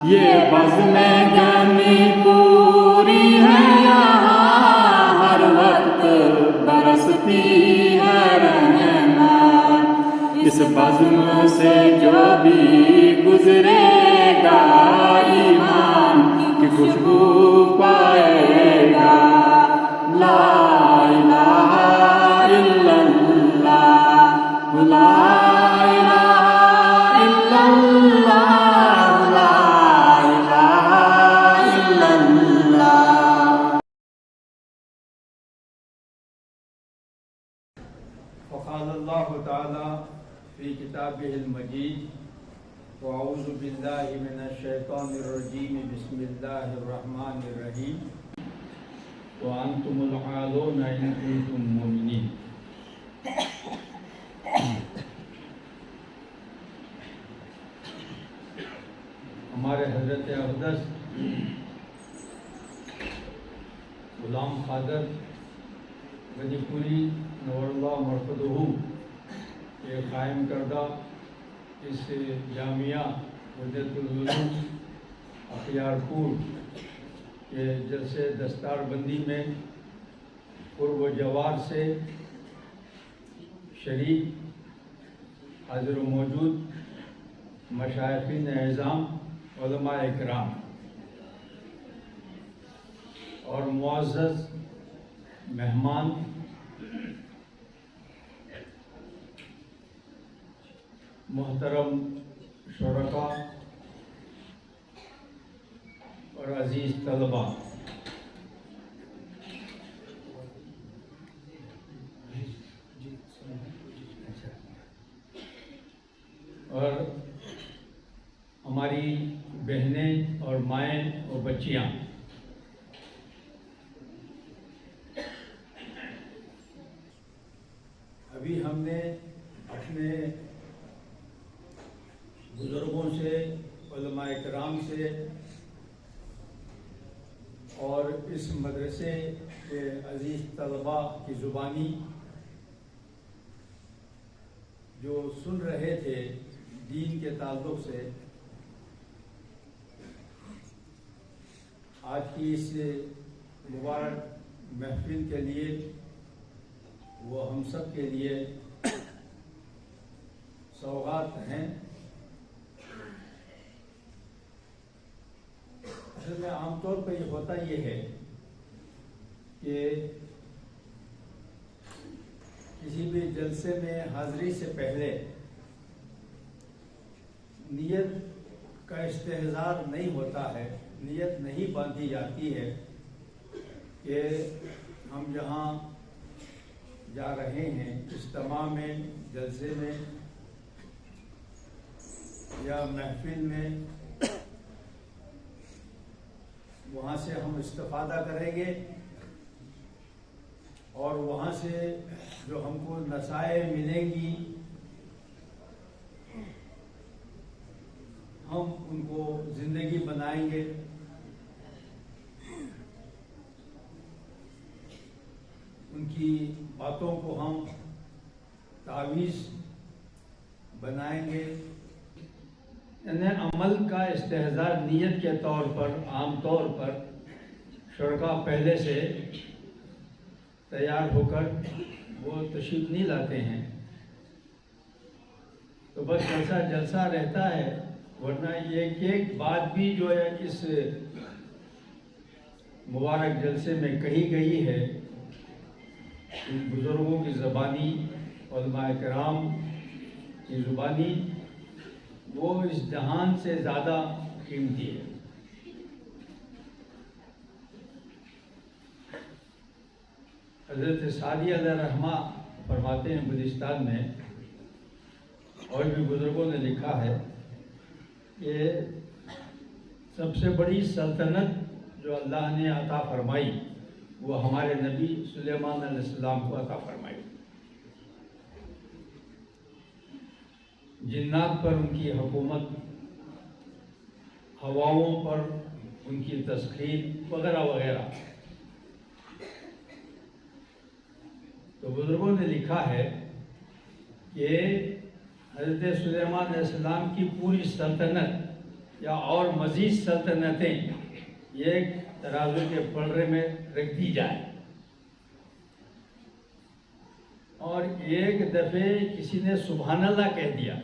یہ بزم جانی پوری ہے یہاں، ہر وقت برستی ہے رحمت، اس بزم سے جو بھی گزرے گا ایمان کی خوشبو پائے گا۔ لا الہ الا اللہ، لا الہ الا اللہ، لا الہ الا اللہ۔ وقال اللہ تعالی فی کتابہ المجید واعوذ باللہ من الشیطان الرجیم بسم اللہ الرحمن الرحیم وانتم العالون ان کنتم مؤمنین۔ ہمارے حضرت اقدس غلام قادر غنی پوری نور اللہ مرقدہ کے قائم کردہ اس جامعہ حجت العلوم اختیار پور کے جلسے دستار بندی میں قرب و جوار سے شریک حاضر و موجود مشائخین اعظام، علماء اکرام اور معزز مہمان، محترم شرکاء اور عزیز طلباء، اور ہماری بہنیں اور مائیں اور بچیاں، ابھی ہم نے اپنے بزرگوں سے، علماء کرام سے اور اس مدرسے کے عزیز طلباء کی زبانی جو سن رہے تھے دین کے تعلق سے، آج کی اس مبارک محفل کے لیے وہ ہم سب کے لیے سوغات ہیں۔ اصل میں عام طور پہ یہ ہوتا یہ ہے کہ کسی بھی جلسے میں حاضری سے پہلے نیت کا استحضار نہیں ہوتا ہے، نیت نہیں باندھی جاتی ہے کہ ہم جہاں جا رہے ہیں اجتماع میں، جلسے میں یا محفل میں، وہاں سے ہم استفادہ کریں گے اور وہاں سے جو ہم کو نصائح ملیں گی ہم ان کو زندگی بنائیں گے، ان کی باتوں کو ہم تعویذ بنائیں گے۔ یعنی عمل کا استحضار نیت کے طور پر عام طور پر شرکاء پہلے سے تیار ہو کر وہ تشریف نہیں لاتے ہیں، تو بس جلسہ جلسہ رہتا ہے، ورنہ یہ ایک بات بھی جو ہے اس مبارک جلسے میں کہی گئی ہے، ان بزرگوں کی زبانی، علماء کرام کی زبانی، وہ اس جہان سے زیادہ قیمتی ہے۔ حضرت سعدی علیہ رحمہ فرماتے ہیں بلوچستان میں، اور بھی بزرگوں نے لکھا ہے کہ سب سے بڑی سلطنت جو اللہ نے عطا فرمائی وہ ہمارے نبی سلیمان علیہ السلام کو عطا فرمائی۔ جنات پر ان کی حکومت، ہواؤں پر ان کی تسخیر وغیرہ وغیرہ۔ تو بزرگوں نے لکھا ہے کہ حضرت سلیمان علیہ السلام کی پوری سلطنت یا اور مزید سلطنتیں ایک ترازو کے پلڑے میں رکھ دی جائے، اور ایک دفعہ کسی نے سبحان اللہ کہہ دیا،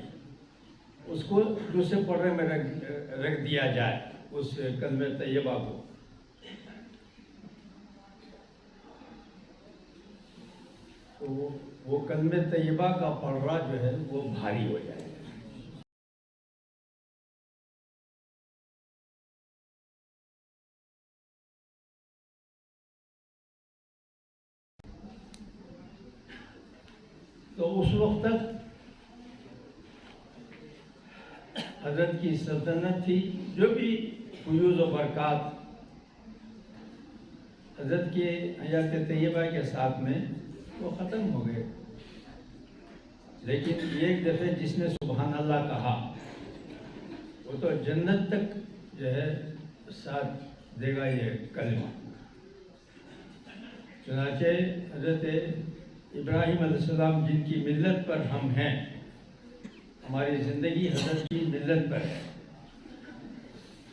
اس کو دوسرے پلڑے میں رکھ دیا جائے، اس کلمہ طیبہ کو. تو وہ کلمہ طیبہ کا پلڑا جو ہے وہ بھاری ہو جائے. تو اس وقت تک حضرت کی سلطنت تھی، جو بھی فیوز و برکات حضرت کے حیات طیبہ کے ساتھ میں وہ ختم ہو گئے. لیکن ایک دفعہ جس نے سبحان اللہ کہا وہ تو جنت تک جو ہے ساتھ دے گا یہ کلمہ. چنانچہ حضرت ابراہیم علیہ السلام جن کی ملت پر ہم ہیں، ہماری زندگی حضرت کی ملت پر ہے،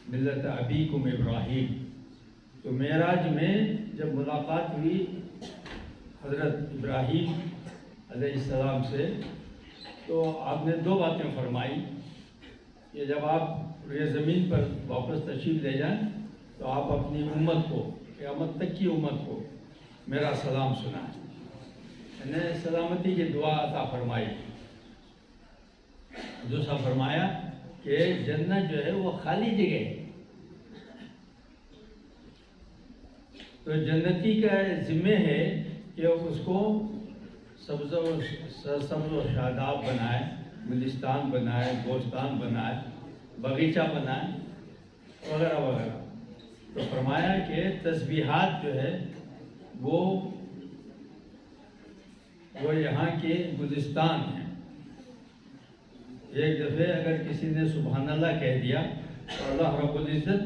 ملت ابیکم ابراہیم. تو معراج میں جب ملاقات ہوئی حضرت ابراہیم علیہ السلام سے، تو آپ نے دو باتیں فرمائی کہ جب آپ یہ زمین پر واپس تشریف لے جائیں تو آپ اپنی امت کو، قیامت تک کی امت کو میرا سلام سنائیں. نے سلامتی کی دعا عطا فرمائی. دوسرا فرمایا کہ جنت جو ہے وہ خالی جگہ ہے، تو جنتی کا ذمہ ہے کہ اس کو سبز و شاداب بنائے، گلستان بنائے، گوستان بنائے، باغیچہ بنائے، وغیرہ وغیرہ. تو فرمایا کہ تسبیحات جو ہے وہ یہاں کے گلستان ہیں. ایک دفعہ اگر کسی نے سبحان اللہ کہہ دیا تو اللہ رب العزت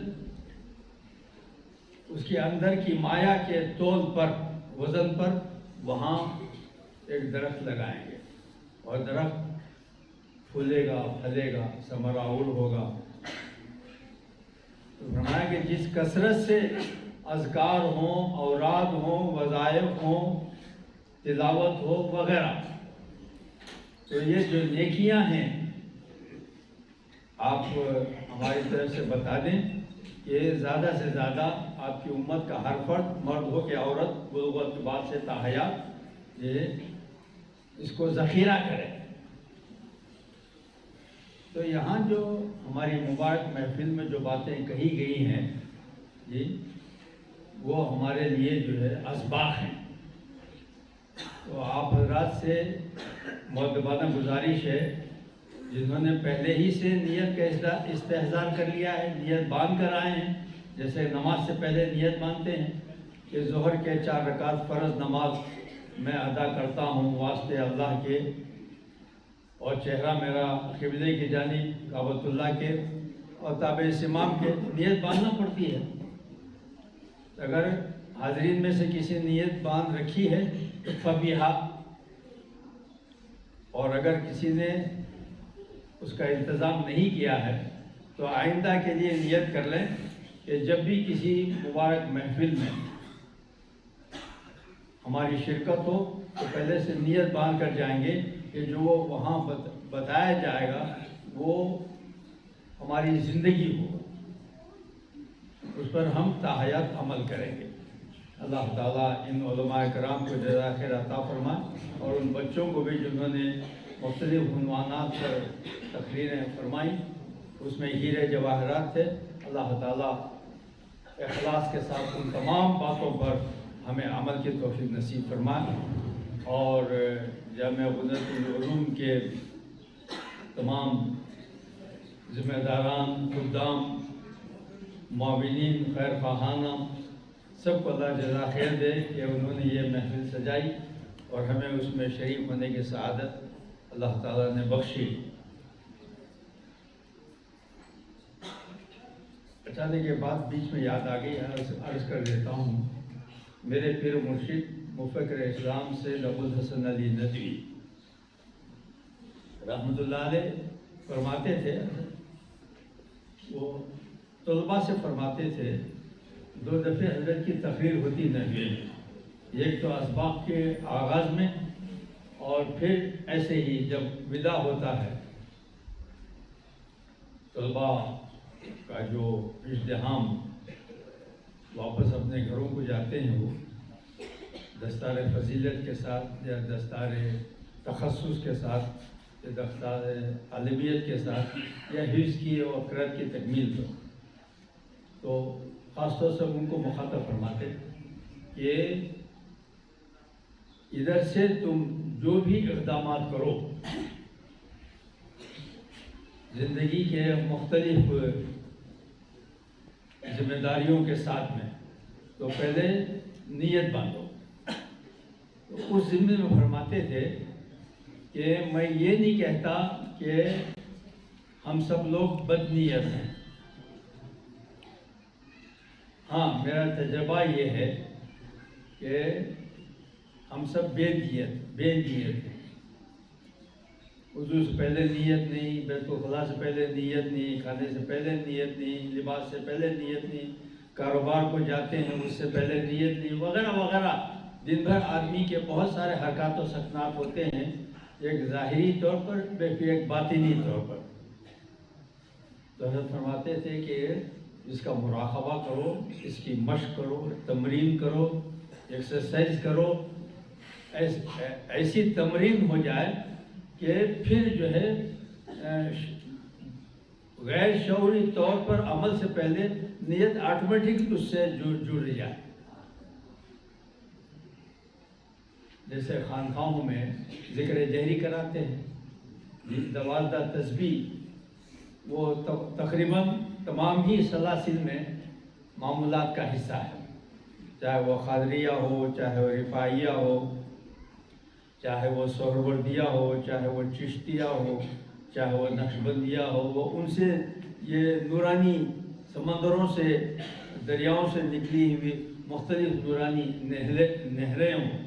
اس کے اندر کی مایا کے تول پر، وزن پر وہاں ایک درخت لگائیں گے، اور درخت پھولے گا، پھلے گا، ثمراؤل ہوگا. تو فرمایا کہ جس کثرت سے اذکار ہوں، اوراد ہوں، وظائف ہوں، تلاوت ہو وغیرہ، تو یہ جو نیکیاں ہیں آپ ہماری طرف سے بتا دیں کہ زیادہ سے زیادہ آپ کی امت کا ہر فرد، مرد ہو کہ عورت، بلوغت کے بعد سے تاحیات یہ اس کو ذخیرہ کرے. تو یہاں جو ہماری مبارک محفل میں جو باتیں کہی گئی ہیں جی، وہ ہمارے لیے جو ہے اسباق ہیں. تو آپ حضرات سے مؤدبانہ گزارش ہے، جنہوں نے پہلے ہی سے نیت کا استحضار کر لیا ہے، نیت باندھ کر آئے ہیں، جیسے نماز سے پہلے نیت باندھتے ہیں کہ ظہر کے 4 رکعت فرض نماز میں ادا کرتا ہوں واسطے اللہ کے، اور چہرہ میرا قبلے کی جانب کعبۃ اللہ کے اور تابع امام کے. نیت باندھنا پڑتی ہے. اگر حاضرین میں سے کسی نیت باندھ رکھی ہے تو فبیہا، اور اگر کسی نے اس کا انتظام نہیں کیا ہے تو آئندہ کے لیے نیت کر لیں کہ جب بھی کسی مبارک محفل میں ہماری شرکت ہو تو پہلے سے نیت باندھ کر جائیں گے کہ جو وہاں بتایا جائے گا وہ ہماری زندگی ہو، اس پر ہم تاحیات عمل کریں گے. اللہ تعالیٰ ان علماء کرام کو جزائے خیر عطا فرمائے، اور ان بچوں کو بھی جنہوں نے مختلف عنوانات پر تقریریں فرمائیں، اس میں ہیرے جواہرات تھے. اللہ تعالیٰ اخلاص کے ساتھ ان تمام باتوں پر ہمیں عمل کی توفیق نصیب فرمائے، اور جامعہ قدرت العلوم کے تمام ذمہ داران، خدام، معاونین، خیر خواہانہ سب کو اللہ جزا خیر دے کہ انہوں نے یہ محفل سجائی اور ہمیں اس میں شریک ہونے کی سعادت اللہ تعالیٰ نے بخشی. اچانک کے بعد بیچ میں یاد آ گئی، عرض کر دیتا ہوں. میرے پیر مرشد مفکر اسلام سے ابو الحسن علی ندوی رحمۃ اللہ علیہ فرماتے تھے وہ طلباء سے فرماتے تھے 2 دفعے حضرت کی تقریر ہوتی نحوے میں، ایک تو اسباق کے آغاز میں اور پھر ایسے ہی جب ودا ہوتا ہے طلباء کا جو ازدحام واپس اپنے گھروں کو جاتے ہیں، وہ دستار فضیلت کے ساتھ یا دستار تخصص کے ساتھ یا دستار عالمیت کے ساتھ یا حفظ کی اور قرأت کی تکمیل پر، تو خاص طور سے ان کو مخاطب فرماتے کہ ادھر سے تم جو بھی اقدامات کرو زندگی کے مختلف ذمہ داریوں کے ساتھ میں، تو پہلے نیت باندھو۔ تو اس ذمے میں فرماتے تھے کہ میں یہ نہیں کہتا کہ ہم سب لوگ بد نیت ہیں، ہاں میرا تجربہ یہ ہے کہ ہم سب بے نیت ہیں، وضو سے پہلے نیت نہیں، بیت الخلاء سے پہلے نیت نہیں، کھانے سے پہلے نیت نہیں، لباس سے پہلے نیت نہیں، کاروبار کو جاتے ہیں اس سے پہلے نیت نہیں، وغیرہ وغیرہ۔ دن بھر آدمی کے بہت سارے حرکات و سکنات ہوتے ہیں، ایک ظاہری طور پر پھر ایک باطنی طور پر۔ تو حضرت فرماتے تھے کہ اس کا مراقبہ کرو، اس کی مشق کرو، تمرین کرو، ایکسرسائز کرو، ایسی تمرین ہو جائے کہ پھر جو ہے غیر شعوری طور پر عمل سے پہلے نیت آٹومیٹک اس سے جڑ جائے۔ جیسے خانقاہوں میں ذکر جہری کراتے ہیں، 12 تسبیح، وہ تقریباً تمام ہی سلاسل میں معمولات کا حصہ ہے، چاہے وہ قادریہ ہو، چاہے وہ رفاعیہ ہو، چاہے وہ سہروردیہ ہو، چاہے وہ چشتیہ ہو، چاہے وہ نقشبندیہ ہو، وہ ان سے یہ نورانی سمندروں سے، دریاؤں سے نکلی ہوئی مختلف نورانی نہریں ہوں۔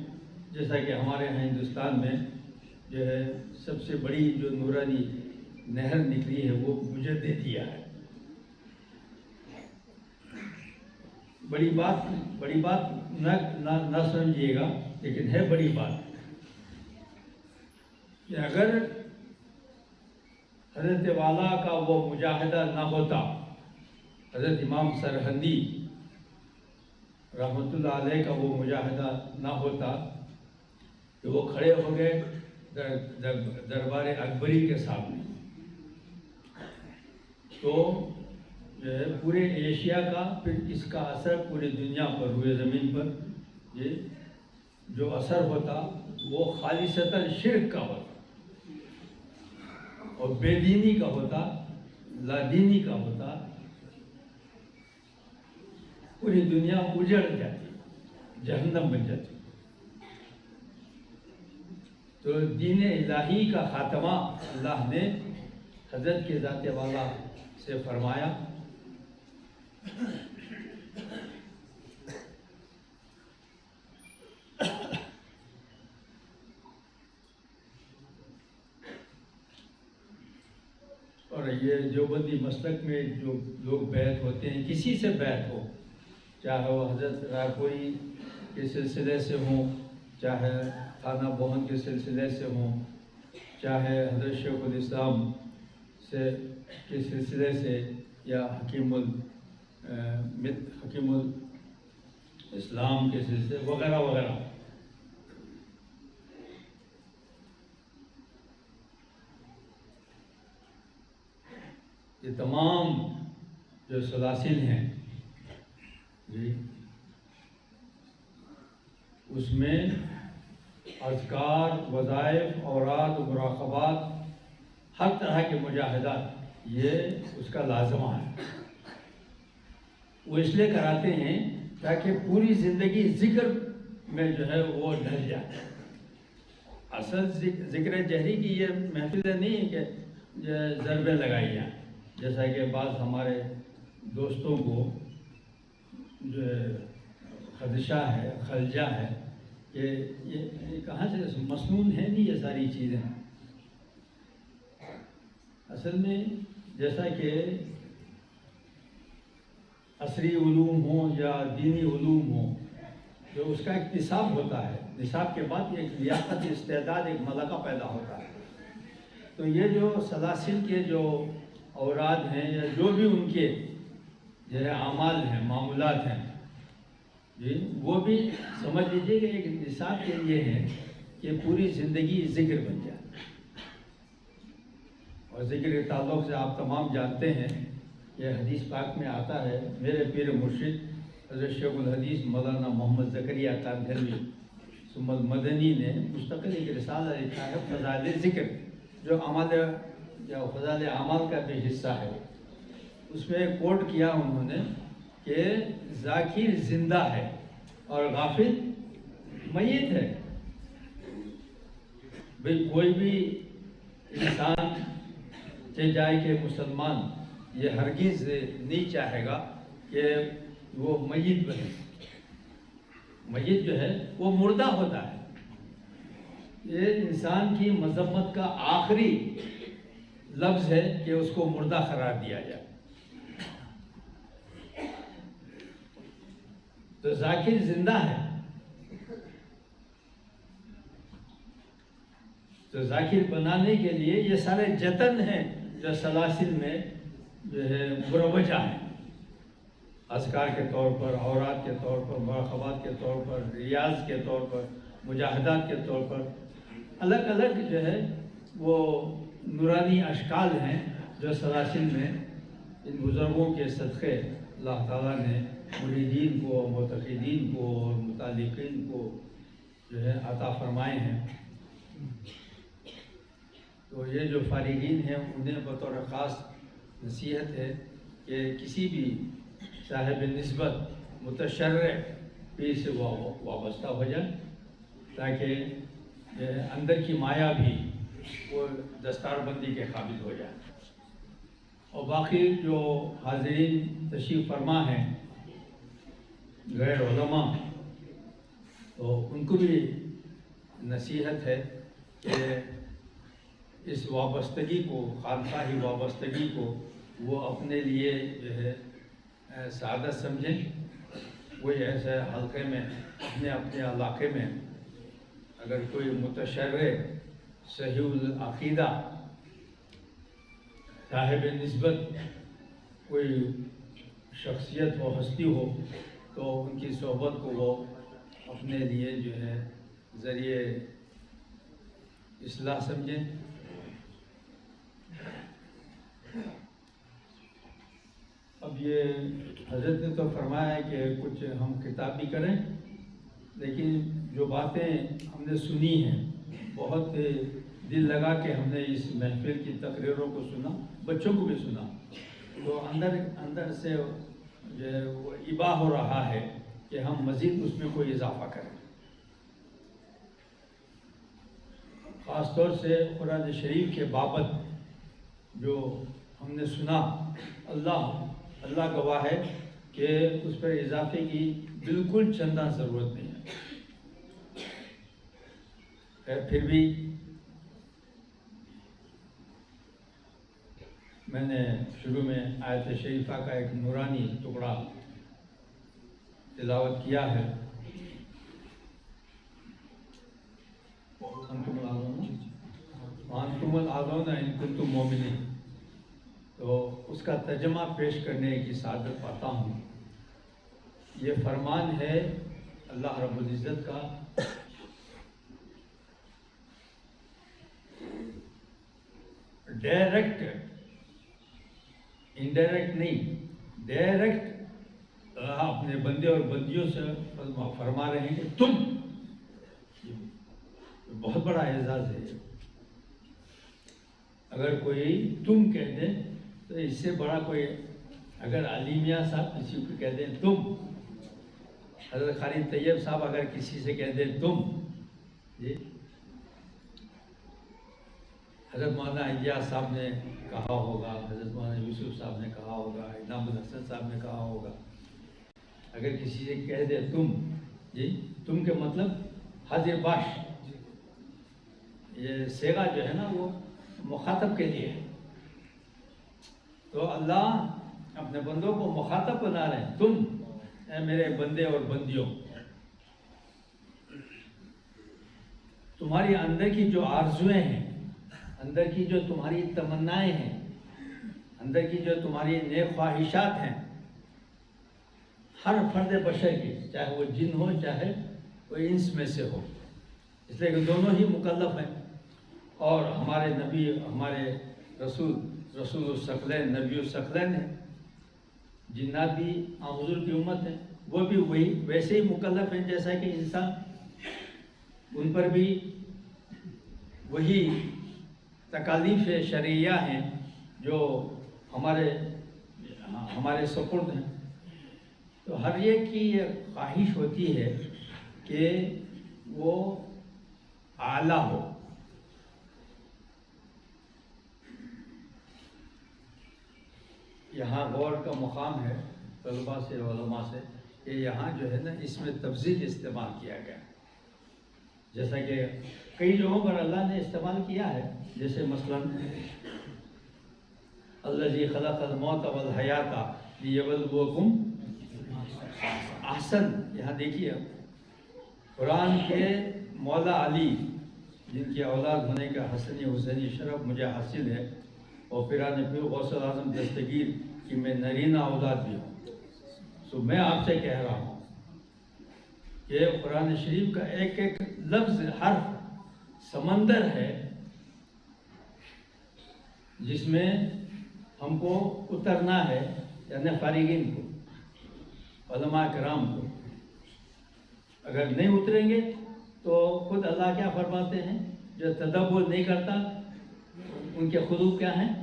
جیسا کہ ہمارے یہاں ہندوستان میں جو ہے سب سے بڑی جو نورانی نہر نکلی ہے وہ مجددیہ ہے۔ بڑی بات نہ سمجھیے گا، لیکن ہے بڑی بات کہ اگر حضرت والا کا وہ مجاہدہ نہ ہوتا، حضرت امام سرہندی رحمۃ اللہ علیہ کا وہ مجاہدہ نہ ہوتا کہ وہ کھڑے ہو گئے دربار اکبری کے سامنے، تو جو ہے پورے ایشیا کا، پھر اس کا اثر پوری دنیا پر، روئے زمین پر یہ جو اثر ہوتا وہ خالصتاً شرک کا ہوتا اور بے دینی کا ہوتا، لا دینی کا ہوتا، پوری دنیا اجڑ جاتی، جہنم بن جاتی۔ تو دین الہی کا خاتمہ اللہ نے حضرت کے ذات والا سے فرمایا۔ اور یہ دیوبندی مسلک میں جو لوگ بیعت ہوتے ہیں، کسی سے بیعت ہو، چاہے وہ حضرت رائے پوری کے سلسلے سے ہوں، چاہے خانہ بہن کے سلسلے سے ہوں، چاہے حضرت شیخ الاسلام کے سلسلے سے، یا حکیم الاسلام کے سلسلے وغیرہ وغیرہ، یہ تمام جو سلاسل ہیں جی، اس میں اذکار، وظائف، اوراد، مراقبات، ہر طرح کے مجاہدات یہ اس کا لازمہ ہے۔ وہ اس لیے کراتے ہیں تاکہ پوری زندگی ذکر میں جو ہے وہ ڈھل جائے۔ اصل ذکر جہری کی یہ محفل نہیں ہے کہ ضربیں لگائی جائیں، جیسا کہ بعض ہمارے دوستوں کو جو خدشہ ہے، خلجہ ہے کہ یہ کہاں سے مسنون ہے نہیں یہ ساری چیزیں۔ اصل میں جیسا کہ عصری علوم ہوں یا دینی علوم ہوں، جو اس کا اکتساب ہوتا ہے، نصاب کے بعد ایک لیاقت، استعداد، ایک ملکہ پیدا ہوتا ہے۔ تو یہ جو سلاسل کے جو اوراد ہیں یا جو بھی ان کے جو ہے اعمال ہیں، معمولات ہیں جی، وہ بھی سمجھ لیجیے کہ ایک نصاب کے لیے ہے کہ پوری زندگی ذکر بن جائے۔ اور ذکر کے تعلق سے آپ تمام جانتے ہیں کہ حدیث پاک میں آتا ہے، میرے پیر مرشد حضرت شیخ الحدیث مولانا محمد زکریہ کاندھلوی ثم المدنی نے مستقل ایک رسالہ لکھا ہے فضائل ذکر، جو فضائل اعمال کا بھی حصہ ہے۔ اس میں کوٹ کیا انہوں نے کہ ذاکر زندہ ہے اور غافل میت ہے۔ بھئی کوئی بھی انسان چاہے کہ مسلمان یہ ہرگز نہیں چاہے گا کہ وہ میت بنے۔ میت جو ہے وہ مردہ ہوتا ہے۔ یہ انسان کی مذمت کا آخری لفظ ہے کہ اس کو مردہ قرار دیا جائے۔ تو ذاکر زندہ ہے، تو ذاکر بنانے کے لیے یہ سارے جتن ہیں جو سلاسل میں جو ہے مروجہ ہیں، اذکار کے طور پر، اوراد کے طور پر، مراقبات کے طور پر، ریاض کے طور پر، مجاہدات کے طور پر، الگ الگ جو ہے وہ نورانی اشکال ہیں جو سلاسل میں ان بزرگوں کے صدقے اللہ تعالیٰ نے مریدین کو، معتقدین کو اور متعلقین کو جو ہے عطا فرمائے ہیں۔ تو یہ جو فارغین ہیں انہیں بطور خاص نصیحت ہے کہ کسی بھی صاحب نسبت متشرع پیر سے وابستہ ہو جائیں، تاکہ اندر کی مایا بھی وہ دستار بندی کے قابل ہو جائے۔ اور باقی جو حاضرین تشریف فرما ہیں غیر علماء، تو ان کو بھی نصیحت ہے کہ اس وابستگی کو، خانقاہی وابستگی کو وہ اپنے لیے جو ہے سعادت سمجھیں۔ کوئی ایسے حلقے میں اپنے علاقے میں اگر کوئی متشرع صحیح العقیدہ صاحب نسبت کوئی شخصیت و ہستی ہو تو ان کی صحبت کو وہ اپنے لیے جو ہے ذریعے اصلاح سمجھیں۔ اب یہ حضرت نے تو فرمایا ہے کہ کچھ ہم خطاب بھی کریں، لیکن جو باتیں ہم نے سنی ہیں بہت دل لگا کے ہم نے اس محفل کی تقریروں کو سنا، بچوں کو بھی سنا، تو اندر سے جو ہے وہ ابا ہو رہا ہے کہ ہم مزید اس میں کوئی اضافہ کریں۔ خاص طور سے قرآن شریف کے بابت جو ہم نے سنا، اللہ گواہ ہے کہ اس پر اضافے کی بالکل چندہ ضرورت نہیں ہے۔ پھر بھی میں نے شروع میں آیت شریفہ کا ایک نورانی ٹکڑا تلاوت کیا ہے۔ وَأَنْتُمُ الْأَعْلَوْنَ إِن كُنتُم مُؤْمِنِينَ، تو اس کا ترجمہ پیش کرنے کی سعادت پاتا ہوں۔ یہ فرمان ہے اللہ رب العزت کا ڈائریکٹ، انڈائریکٹ نہیں، ڈائریکٹ اپنے بندے اور بندیوں سے فرما رہے ہیں کہ تم، بہت بڑا اعزاز ہے۔ اگر کوئی تم کہہ دیں تو اس سے بڑا کوئی، اگر علیمیہ صاحب کسی کو کہہ دیں تم، حضرت خالد طیب صاحب اگر کسی سے کہہ دیں تم، جی، حضرت مولانا الیاس صاحب نے کہا ہوگا، حضرت مولانا یوسف صاحب نے کہا ہوگا، انعام الحسن صاحب نے کہا ہوگا، اگر کسی سے کہہ دے تم، جی، تم کے مطلب حاضر باش، یہ صیغہ جو ہے نا وہ مخاطب کے لیے ہے۔ تو اللہ اپنے بندوں کو مخاطب بنا رہے ہیں، تم اے میرے بندے اور بندیوں، تمہاری اندر کی جو آرزویں ہیں، اندر کی جو تمہاری تمنائیں ہیں، اندر کی جو تمہاری نیک خواہشات ہیں، ہر فرد بشر کی، چاہے وہ جن ہو چاہے وہ انس میں سے ہو، اس لیے کہ دونوں ہی مکلف ہیں۔ اور ہمارے نبی، ہمارے رسول الثقلین، نبی الثقلین ہیں، جنات بھی حضور کی امت ہیں، وہ بھی ویسے ہی مکلف ہیں جیسا کہ انسان، ان پر بھی وہی تکالیف شرعیہ ہیں جو ہمارے سپرد ہیں۔ تو ہر ایک کی یہ خواہش ہوتی ہے کہ وہ اعلیٰ ہو۔ یہاں غور کا مقام ہے طلباء سے، علماء سے، کہ یہاں جو ہے نا اس میں تفضیل استعمال کیا گیا، جیسا کہ کئی جگہوں پر اللہ نے استعمال کیا ہے، جیسے مثلاً الذی خلق الموت والحیات لیبلوکم احسن، یہاں دیکھیے قرآن کے مولا علی جن کی اولاد ہونے کا حسنی حسینی شرف مجھے حاصل ہے، اور پیران پیر غوث اعظم دستگیر کہ میں نرینہ اولاد بھی ہوں، تو میں آپ سے کہہ رہا ہوں کہ قرآن شریف کا ایک ایک لفظ، حرف سمندر ہے جس میں ہم کو اترنا ہے، یعنی فارغین کو، علماء کرام کو۔ اگر نہیں اتریں گے تو خود اللہ کیا فرماتے ہیں، جو تدبر نہیں کرتا ان کے خلوق کیا ہیں،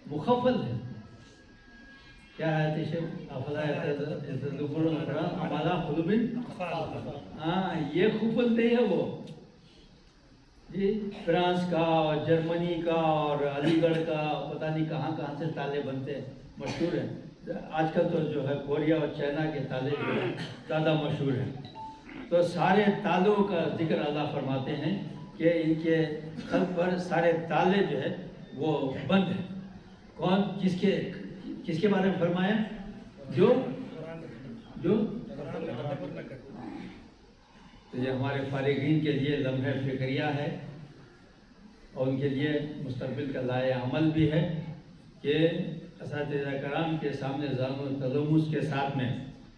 مخفل ہیں۔ کیا ہے افلا یتدبرون القرآن ام علی قلوب، ہاں یہ خفل نہیں ہے وہ جی، فرانس کا اور جرمنی کا اور علی گڑھ کا پتہ نہیں کہاں کہاں سے تالے بنتے ہیں، مشہور ہیں۔ آج کل تو جو ہے کوریا اور چائنا کے تالے جو ہیں زیادہ مشہور ہیں۔ تو سارے تالوں کا ذکر اللہ فرماتے ہیں کہ ان کے خلق پر سارے تالے جو ہے وہ بند ہیں۔ کون، کس کے بارے میں فرمایا؟ جو تو یہ ہمارے فارغین کے لیے لمحہ فکریہ ہے، اور ان کے لیے مستقبل کا لائے عمل بھی ہے کہ اساتذہ کرام کے سامنے زان و تلمس کے ساتھ میں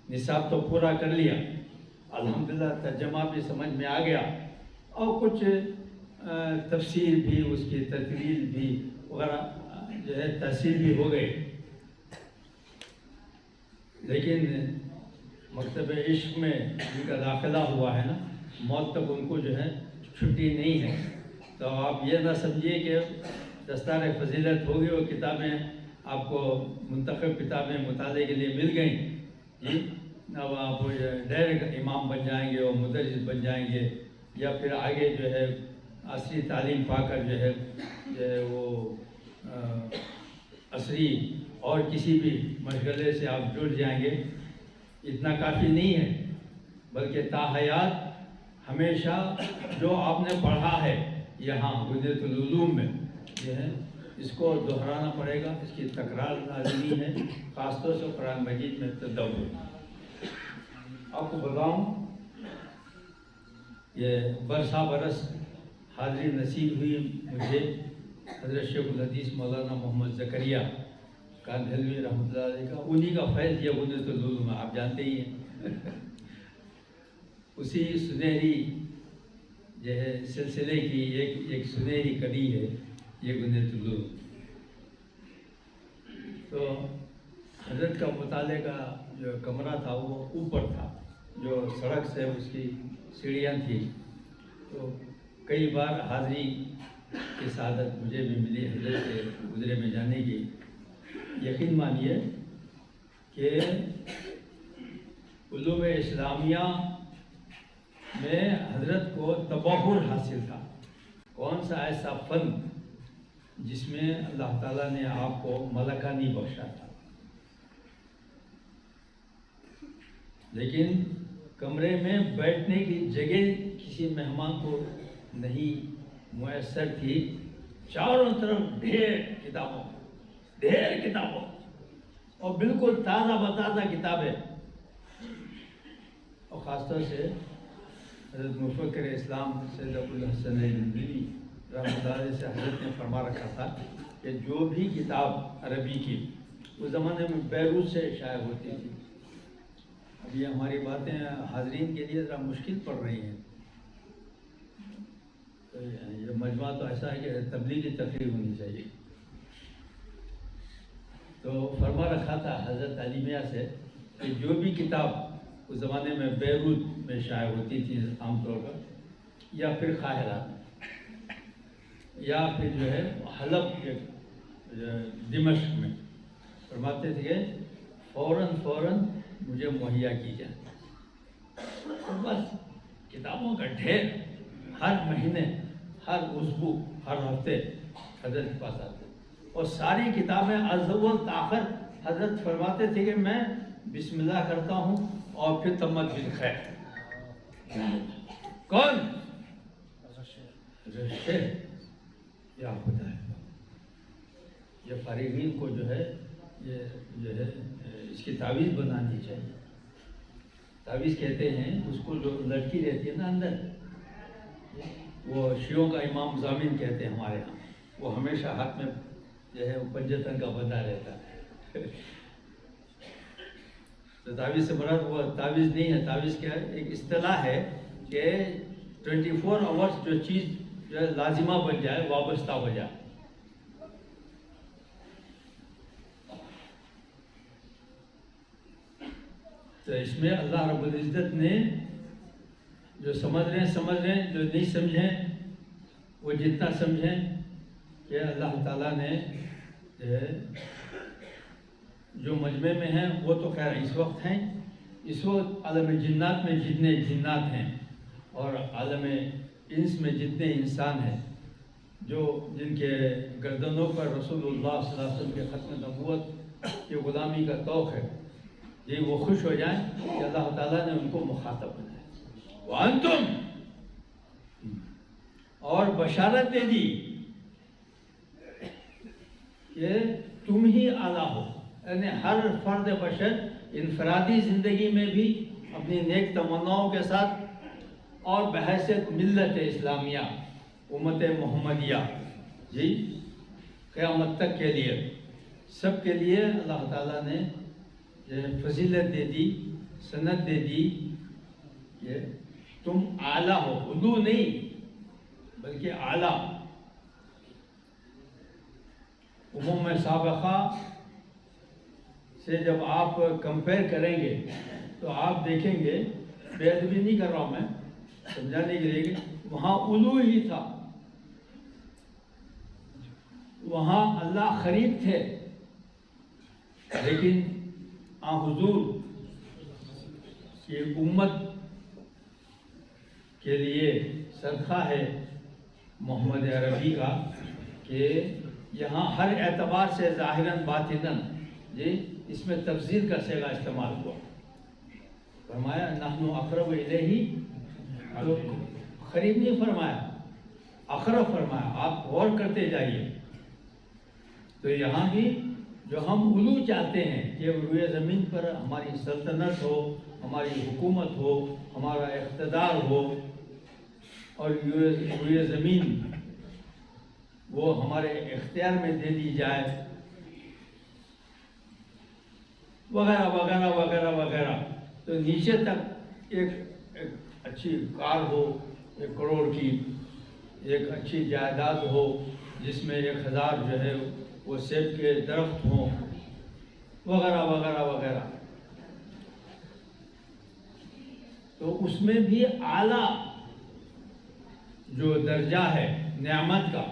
نصاب تو پورا کر لیا، الحمدللہ ترجمہ بھی سمجھ میں آ گیا، اور کچھ تفسیر بھی، اس کی تدلیل بھی وغیرہ جو ہے تحصیل بھی ہو گئے، لیکن مکتب عشق میں جن کا داخلہ ہوا ہے نا، موت تک ان کو جو ہے چھٹی نہیں ہے۔ تو آپ یہ نہ سمجھیے کہ دستار فضیلت ہوگی اور کتابیں آپ کو منتخب کتابیں مطالعے کے لیے مل گئیں جی، اب آپ ڈائریکٹ امام بن جائیں گے اور مدرس بن جائیں گے، یا پھر آگے جو ہے عصری تعلیم پا کر جو ہے وہ عصری اور کسی بھی مشغلے سے آپ جڑ جائیں گے، اتنا کافی نہیں ہے، بلکہ تاحیات ہمیشہ جو آپ نے پڑھا ہے یہاں غنیۃ العلوم میں جو ہے اس کو دہرانا پڑے گا، اس کی تکرار لازمی ہے، خاص طور سے قرآن مجید میں تدبر۔ آپ کو بتاؤں، یہ برسا برس حاضری نصیب ہوئی مجھے حضرت شیخ الحدیث مولانا محمد زکریا کاندھلوی رحمۃ اللہ علیہ کا، انہی کا فیض یہ غنیۃ العلوم آپ جانتے ہی ہیں۔ اسی سنہری جو ہے سلسلے کی ایک سنہری کڑی ہے یہ غنیۃ العلوم۔ تو حضرت کا مطالعے کا جو کمرہ تھا وہ اوپر تھا، جو سڑک سے اس کی سیڑھیاں تھیں، تو کئی بار حاضری کی سعادت مجھے بھی ملی حضرت کے گزرے میں جانے کی۔ یقین مانیے کہ علوم اسلامیہ میں حضرت کو تبحر حاصل تھا، کون سا ایسا فن جس میں اللہ تعالیٰ نے آپ کو ملکہ نہیں بخشا تھا، لیکن کمرے میں بیٹھنے کی جگہ کسی مہمان کو نہیں میسر تھی، چاروں طرف ڈھیر کتابوں، اور بالکل تازہ بتازہ کتابیں، اور خاص طور سے حضرت مفکر اسلام سید ابوالحسن ندوی رحمۃ اللہ علیہ سے حضرت نے فرما رکھا تھا کہ جو بھی کتاب عربی کی اس زمانے میں بیروت سے شائع ہوتی تھی. اب یہ ہماری باتیں حاضرین کے لیے ذرا مشکل پڑ رہی ہیں. تو یہ مجموعہ تو ایسا ہے کہ تبلیغی تقریر ہونی چاہیے. تو فرما رکھا تھا حضرت علی میاں سے کہ جو بھی کتاب اس زمانے میں بیروت میں شائع ہوتی تھی عام طور پر، یا پھر قاہرہ، یا پھر جو ہے حلب کے دمشق میں، فرماتے تھے کہ فوراً مجھے مہیا کی جائے. تو بس کتابوں کا ڈھیر ہر مہینے، ہر اسبوع، ہر ہفتے حضرت کے پاس آتے، اور ساری کتابیں از اول تاخر حضرت فرماتے تھے کہ میں بسم اللہ کرتا ہوں اور پھر تمت بالخیر. کون؟ شیخ. یا خدا ہے، یہ فارغین کو جو ہے اس کی تعویذ بنانی چاہیے. تعویذ کہتے ہیں اس کو جو لڑکی رہتی ہے نا اندر، وہ شیعوں کا امام ضامن کہتے ہیں ہمارے ہاں، وہ ہمیشہ ہاتھ میں جو ہے پنجتن کا بندھا رہتا ہے. تو تعویذ سے مراد وہ تعویذ نہیں ہے. تعویذ کیا ہے؟ ایک اصطلاح ہے کہ 24 آورس جو چیز جو ہے لازمہ بن جائے، وابستہ ہو جائے. تو اس میں اللہ رب العزت نے جو سمجھ رہے ہیں، جو نہیں سمجھیں وہ جتنا سمجھیں کہ اللہ تعالیٰ نے جو مجمع میں ہیں وہ تو خیر اس وقت ہیں. اس وقت عالم جنات میں جتنے جنات ہیں اور عالم انس میں جتنے انسان ہیں، جن کے گردنوں پر رسول اللہ صلی اللہ علیہ وسلم کے ختم نبوت کی غلامی کا توق ہے، یہ وہ خوش ہو جائیں کہ اللہ تعالیٰ نے ان کو مخاطب بنایا. وَأَنْتُمْ، اور بشارت دے دی کہ تم ہی اعلیٰ ہو. یعنی ہر فرد بشر انفرادی زندگی میں بھی اپنی نیک تمناؤں کے ساتھ اور بحیثیت ملت اسلامیہ، امت محمدیہ، جی قیامت تک کے لیے، سب کے لیے اللہ تعالیٰ نے فضیلت دے دی، سند دے دی کہ تم اعلیٰ ہو. علو نہیں بلکہ اعلیٰ. عموم سابقہ سے جب آپ کمپیئر کریں گے تو آپ دیکھیں گے، بے ادبی نہیں کر رہا ہوں میں، سمجھانے کے لیے، وہاں علو ہی تھا، وہاں اللہ قریب تھے، لیکن حضور کی امت کے لیے صدقہ ہے محمد عربی کا کہ یہاں ہر اعتبار سے ظاہراً باطناً جی اس میں تفضیل کا صیغہ استعمال ہوا. فرمایا نحن اقرب الیہ، تو قریب نہیں فرمایا، اقرب فرمایا. آپ غور کرتے جائیے. تو یہاں بھی جو ہم علو چاہتے ہیں کہ روئے زمین پر ہماری سلطنت ہو، ہماری حکومت ہو، ہمارا اقتدار ہو، اور روئے زمین وہ ہمارے اختیار میں دے دی جائے، وغیرہ وغیرہ وغیرہ وغیرہ. تو نیچے تک ایک اچھی کار ہو 1 کروڑ کی، ایک اچھی جائیداد ہو جس میں 1000 جو ہے وہ سیب کے درخت ہوں، وغیرہ وغیرہ وغیرہ. تو اس میں بھی اعلیٰ جو درجہ ہے نعمت کا،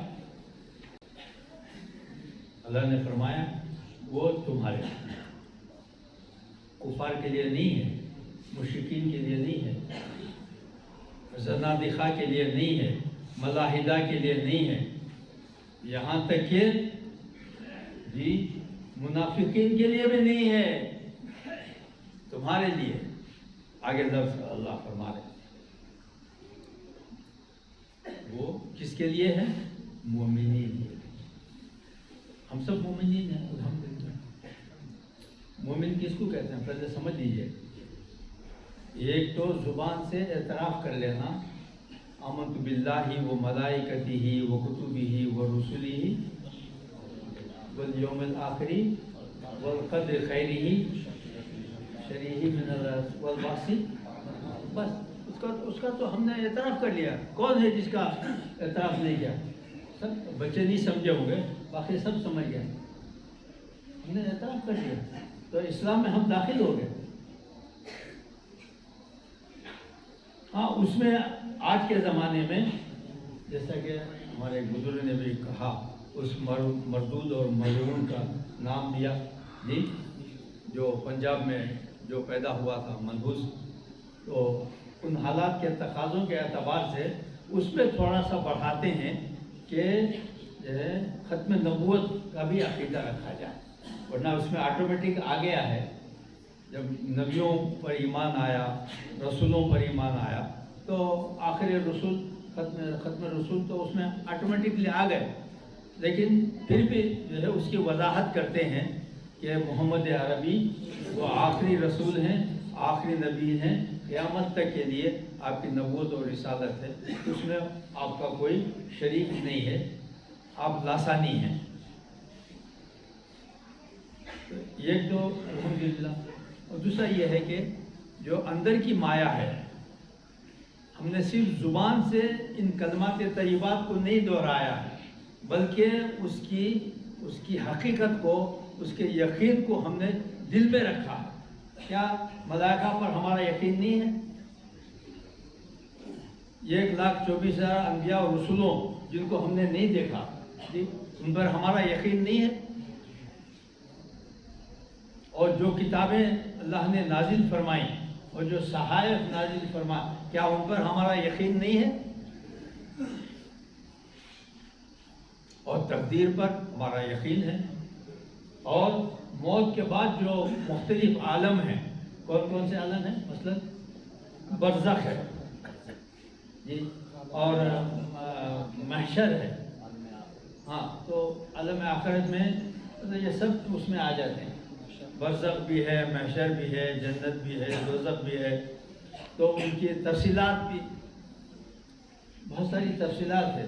اللہ نے فرمایا وہ تمہارے کفار کے لیے نہیں ہے، مشرکین کے لیے نہیں ہے، زنادقہ کے لیے نہیں ہے، ملاحدہ کے لیے نہیں ہے، یہاں تک کہ جی منافقین کے لیے بھی نہیں ہے، تمہارے لیے. آگے لفظ اللہ فرما رہے وہ کس کے لیے ہے؟ مومنین. ہم سب مومنین ہیں الحمدللہ. مومن کس کو کہتے ہیں پہلے سمجھ لیجئے. ایک تو زبان سے اعتراف کر لینا آمنت باللہ و ملائکتہ و کتبہ و رسلہ والیوم الآخری والقدر خیرہ شرہ من اللہ والبعث. بس اس کا تو ہم نے اعتراف کر لیا. کون ہے جس کا اعتراف نہیں کیا؟ سب بچے نہیں سمجھے ہوں گے، باقی سب سمجھ گئے. ہم نے اعتراف کر لیا تو اسلام میں ہم داخل ہو گئے. ہاں اس میں آج کے زمانے میں جیسا کہ ہمارے بزرگ نے بھی کہا اس مردود اور ملعون کا نام دیا جی، جو پنجاب میں جو پیدا ہوا تھا منحوس. تو ان حالات کے تقاضوں کے اعتبار سے اس میں تھوڑا سا بڑھاتے ہیں کہ جو ہے ختم نبوت کا بھی عقیدہ رکھا جائے، ورنہ اس میں آٹومیٹک آ گیا ہے. جب نبیوں پر ایمان آیا، رسولوں پر ایمان آیا تو آخر رسول ختم رسول تو اس میں آٹومیٹکلی آ گئے. لیکن پھر بھی جو ہے اس کی وضاحت کرتے ہیں کہ محمد عربی وہ آخری رسول ہیں، آخری نبی ہیں، قیامت تک کے لیے آپ کی نبوت اور رسالت ہے. اس میں آپ کا کوئی شریک نہیں ہے، آپ لاسانی ہیں. ایک تو الحمدللہ. اور دوسرا یہ ہے کہ جو اندر کی مایا ہے، ہم نے صرف زبان سے ان کلمات طیبات کو نہیں دہرایا ہے، بلکہ اس کی حقیقت کو، اس کے یقین کو ہم نے دل میں رکھا. کیا ملائکہ پر ہمارا یقین نہیں ہے؟ 1,24,000 انبیاء اور رسولوں جن کو ہم نے نہیں دیکھا جی، ان پر ہمارا یقین نہیں ہے؟ اور جو کتابیں اللہ نے نازل فرمائیں اور جو صحائف نازل فرمائیں، کیا ان پر ہمارا یقین نہیں ہے؟ اور تقدیر پر ہمارا یقین ہے. اور موت کے بعد جو مختلف عالم ہیں، کون کون سے عالم ہیں؟ مثلا برزخ ہے جی، اور محشر ہے. ہاں تو عالم آخرت میں یہ سب اس میں آ جاتے ہیں. برزخ بھی ہے، محشر بھی ہے، جنت بھی ہے، دوزخ بھی ہے. تو ان کی تفصیلات بھی بہت ساری تفصیلات ہیں.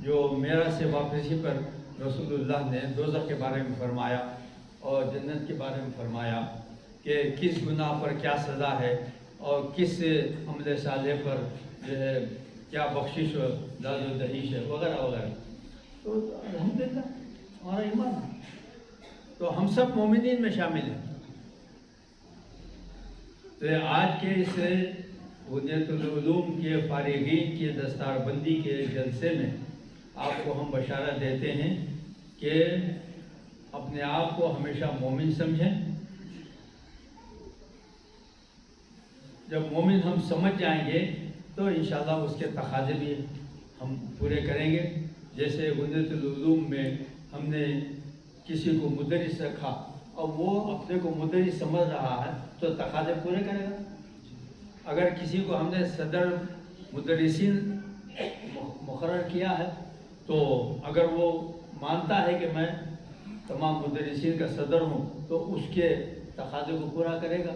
جو معراج سے واپسی پر رسول اللہ نے دوزخ کے بارے میں فرمایا اور جنت کے بارے میں فرمایا کہ کس گناہ پر کیا سزا ہے اور کس عمل صالح پر جو ہے کیا بخشش و داد و دہیش ہے وغیرہ وغیرہ. تو الحمدللہ ہمارا ایمان ہے. تو ہم سب مومنین میں شامل ہیں. تو آج کے اس بنیت العلوم کے فارغین کی دستار بندی کے جلسے میں آپ کو ہم بشارت دیتے ہیں کہ اپنے آپ کو ہمیشہ مومن سمجھیں. جب مومن ہم سمجھ جائیں گے تو انشاءاللہ اس کے تقاضے بھی ہم پورے کریں گے. جیسے بنیت العلوم میں ہم نے کسی کو مدرس رکھا اور وہ اپنے کو مدرس سمجھ رہا ہے تو تقاضے پورے کرے گا. اگر کسی کو ہم نے صدر مدرسین مقرر کیا ہے تو اگر وہ مانتا ہے کہ میں تمام مدرسین کا صدر ہوں تو اس کے تقاضے کو پورا کرے گا.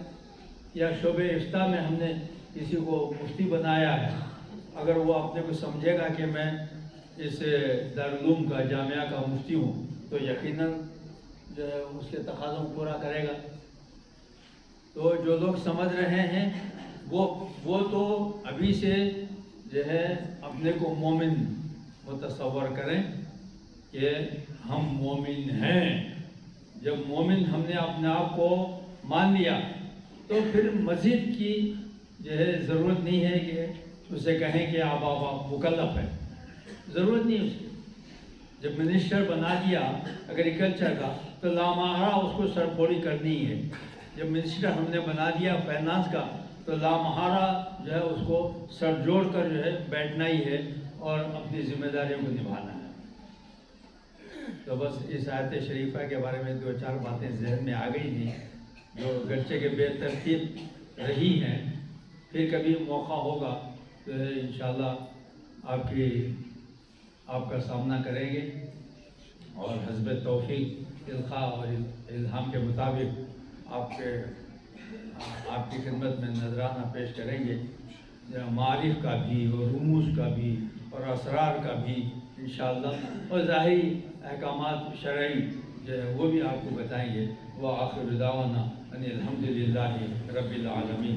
یا شعبہ افتاء میں ہم نے کسی کو مفتی بنایا ہے، اگر وہ اپنے کو سمجھے گا کہ میں اس دارالعلوم کا جامعہ کا مفتی ہوں تو یقیناً جو ہے اس کے تقاضوں کو پورا کرے گا. تو جو لوگ سمجھ رہے ہیں وہ تو ابھی سے جو ہے اپنے کو مومن متصور کریں کہ ہم مومن ہیں. جب مومن ہم نے اپنے آپ کو مان لیا تو پھر مزید کی جو ہے ضرورت نہیں ہے کہ اسے کہیں کہ آپ مکلف ہیں. ضرورت نہیں اس کی. جب منسٹر بنا دیا ایگریکلچر کا تو لامحالہ اس کو سرپوری کرنی ہے. جب منسٹر ہم نے بنا دیا فائنانس کا تو لامحالہ جو ہے اس کو سر جوڑ کر جو ہے بیٹھنا ہی ہے اور اپنی ذمہ داریوں کو نبھانا ہے. تو بس اس آیت شریفہ کے بارے میں 2-4 باتیں ذہن میں آ گئی تھیں جو گرچہ کے بے ترتیب رہی ہیں. پھر کبھی موقع ہوگا تو انشاءاللہ آپ کا سامنا کریں گے اور حسب توفیق القاء اور الہام کے مطابق آپ کی خدمت میں نذرانہ پیش کریں گے، معارف کا بھی اور رموز کا بھی اور اسرار کا بھی انشاءاللہ، اور ظاہری احکامات شرعی جو ہے وہ بھی آپ کو بتائیں گے۔ وآخر دعوانا ان الحمدللہ رب العالمین۔